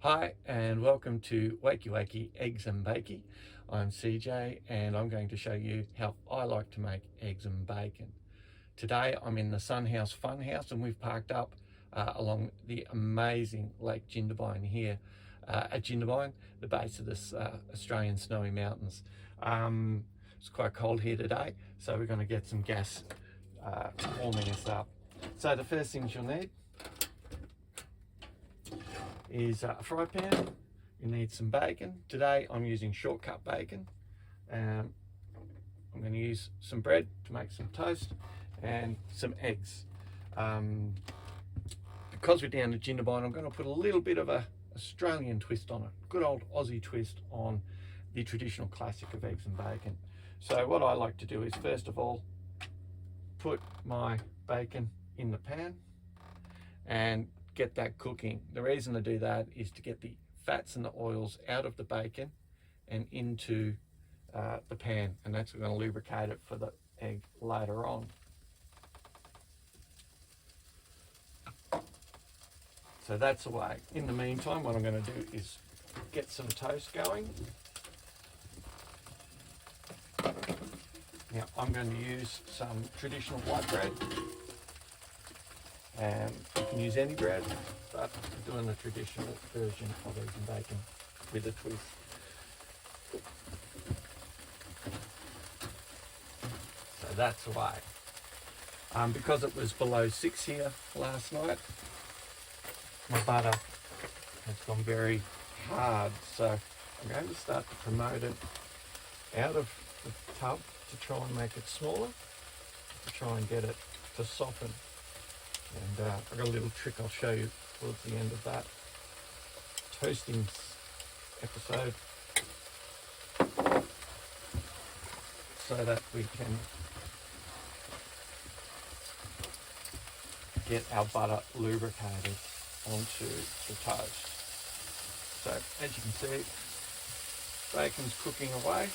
Hi and welcome to Wakey Wakey Eggs and Bakey. I'm CJ and I'm going to show you how I like to make eggs and bacon. Today I'm in the Sunhouse Funhouse and we've parked up along the amazing Lake Jindabyne here at Jindabyne, the base of this Australian snowy mountains. It's quite cold here today, so we're going to get some gas warming us up. So the first things you'll need is a fry pan. You need some bacon. Today I'm using shortcut bacon. I'm going to use some bread to make some toast and some eggs. Because we're down to Jindabyne, I'm going to put a little bit of a Australian twist on it, good old Aussie twist on the traditional classic of eggs and bacon. So what I like to do is first of all put my bacon in the pan and get that cooking. The reason to do that is to get the fats and the oils out of the bacon and into the pan, and that's going to lubricate it for the egg later on. So that's the way. In the meantime, what I'm going to do is get some toast going. Now I'm going to use some traditional white bread. And you can use any bread, but I'm doing the traditional version of eggs and bacon with a twist. So that's the way. Because it was below 6 here last night, my butter has gone very hard, so I'm going to start to promote it out of the tub to try and make it smaller, to try and get it to soften. And I've got a little trick I'll show you towards the end of that toasting episode, so that we can get our butter lubricated onto the toast. So as you can see, bacon's cooking away.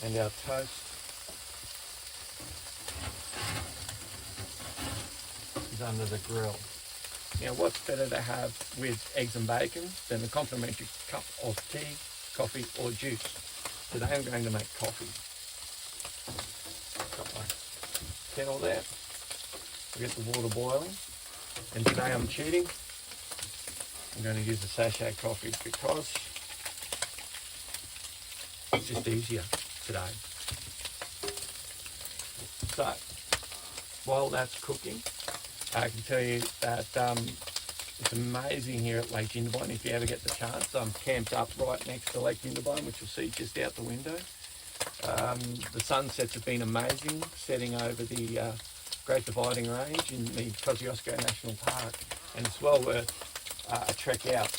And our toast is under the grill. Now what's better to have with eggs and bacon than a complimentary cup of tea, coffee or juice? Today I'm going to make coffee. Got my kettle there. I'll get the water boiling. And today I'm cheating. I'm going to use a sachet coffee because it's just easier today. So while that's cooking, I can tell you that it's amazing here at Lake Jindabyne. If you ever get the chance, I'm camped up right next to Lake Jindabyne, which you'll see just out the window. The sunsets have been amazing, setting over the Great Dividing Range in the Kosciuszko National Park, and it's well worth a trek out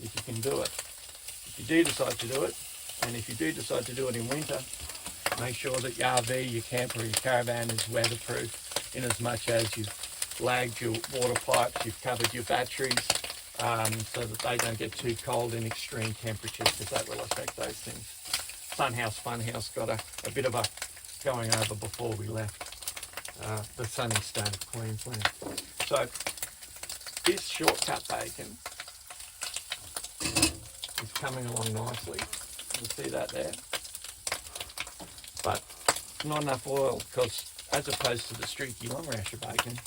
if you can do it. If you do decide to do it, and if you do decide to do it in winter, make sure that your RV, your camper, your caravan is weatherproof, in as much as you've lagged your water pipes, you've covered your batteries, so that they don't get too cold in extreme temperatures, because that will affect those things. Sunhouse Funhouse got a bit of a going over before we left the sunny state of Queensland. So this shortcut bacon is coming along nicely. You see that there? But not enough oil, because as opposed to the streaky long rasher bacon,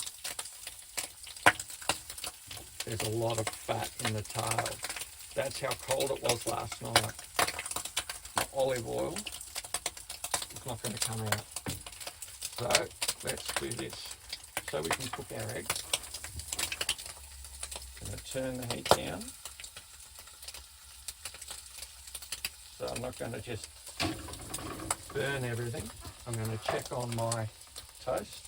there's a lot of fat in the tail. That's how cold it was last night. My olive oil is not going to come out. So let's do this so we can cook our eggs. I'm going to turn the heat down. So I'm not going to just burn everything. I'm going to check on my toast.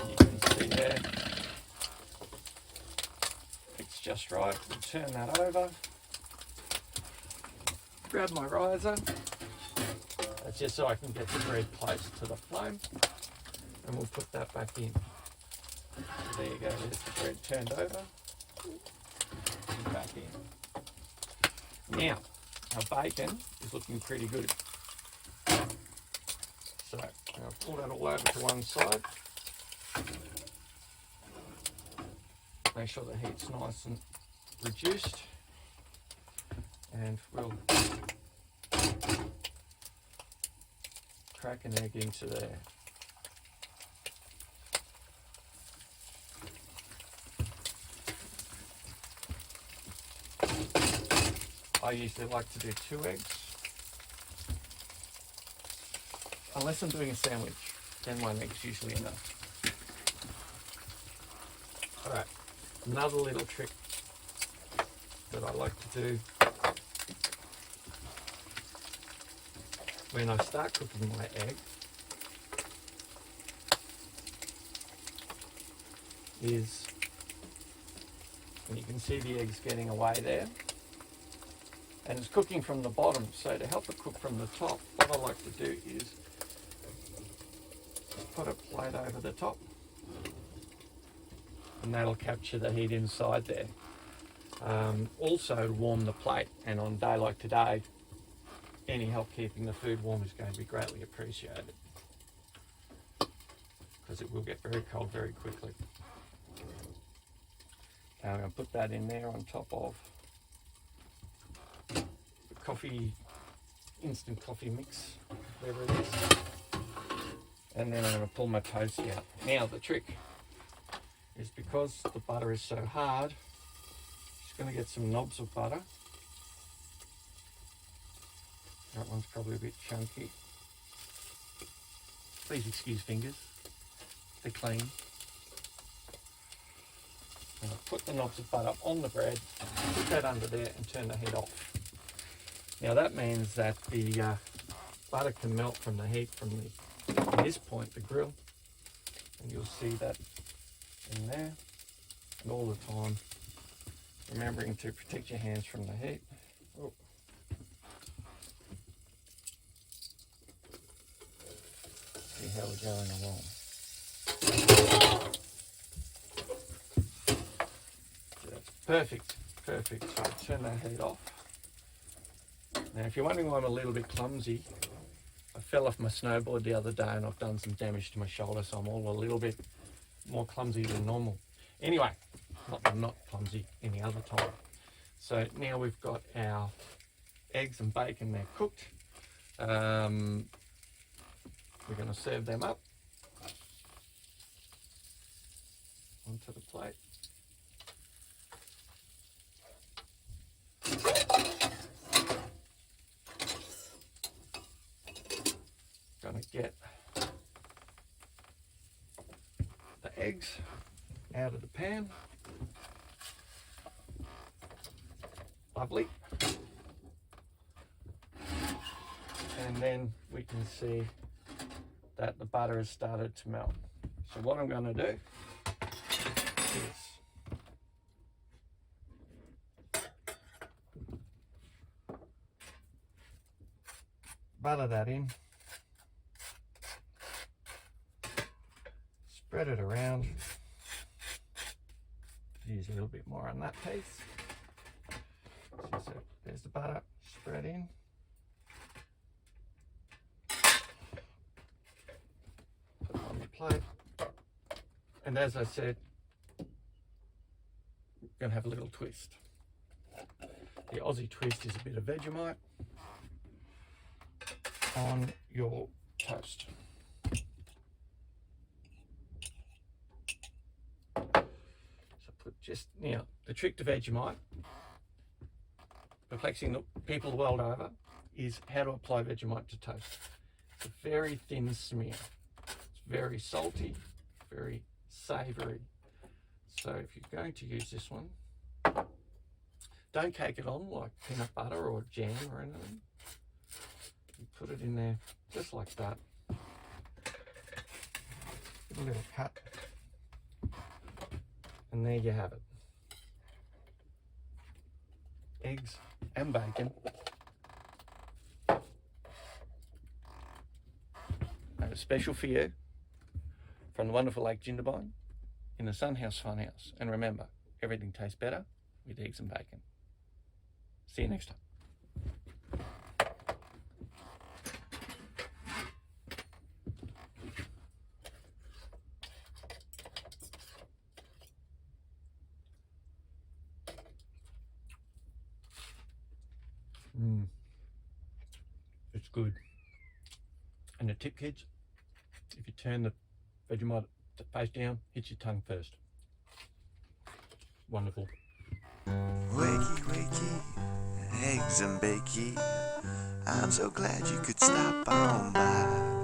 You can see there, it's just right. We'll turn that over. Grab my riser. That's just so I can get the bread close to the flame. And we'll put that back in. There you go, there's the bread turned over. And back in. Now, our bacon is looking pretty good. So I'll pull that all over to one side. Make sure the heat's nice and reduced. And we'll crack an egg into there. I usually like to do 2 eggs. Unless I'm doing a sandwich, then 1 egg's usually enough. Alright, another little trick that I like to do when I start cooking my egg is, and you can see the eggs getting away there, and it's cooking from the bottom. So to help it cook from the top, what I like to do is put a plate over the top, and that'll capture the heat inside there. Also warm the plate, and on a day like today, any help keeping the food warm is going to be greatly appreciated, because it will get very cold very quickly. Okay, I'm going to put that in there on top of the instant coffee mix, whatever it is. And then I'm going to pull my toasty out. Now the trick is, because the butter is so hard, just going to get some knobs of butter. That one's probably a bit chunky. Please excuse fingers, they're clean. And I'll put the knobs of butter on the bread, put that under there and turn the heat off. Now that means that the butter can melt from the heat from at this point, the grill, and you'll see that in there. And all the time, remembering to protect your hands from the heat. Oh. See how we're going along. So that's perfect, perfect. So I'll turn that heat off. Now, if you're wondering why I'm a little bit clumsy, I fell off my snowboard the other day and I've done some damage to my shoulder, so I'm all a little bit more clumsy than normal. Anyway, I'm not clumsy any other time. So now we've got our eggs and bacon, they're cooked. We're going to serve them up onto the plate. Going to get the eggs out of the pan. Lovely. And then we can see that the butter has started to melt. So what I'm going to do is butter that in, spread it around, use a little bit more on that piece. So there's the butter spread in. Put it on the plate. And as I said, we're going to have a little twist. The Aussie twist is a bit of Vegemite on your toast. So put just, now the trick to Vegemite, perplexing the people the world over, is how to apply Vegemite to toast. It's a very thin smear. It's very salty, very savoury. So if you're going to use this one, don't cake it on like peanut butter or jam or anything. You put it in there just like that. Give a little cut. And there you have it. Eggs and bacon. And a special for you from the wonderful Lake Jindabyne in the Sunhouse Funhouse. And remember, everything tastes better with eggs and bacon. See you next time. It's good. And the tip, kids, if you turn the Vegemite face down, hit your tongue first. Wonderful. Wakey, wakey, eggs and bakey. I'm so glad you could stop on by.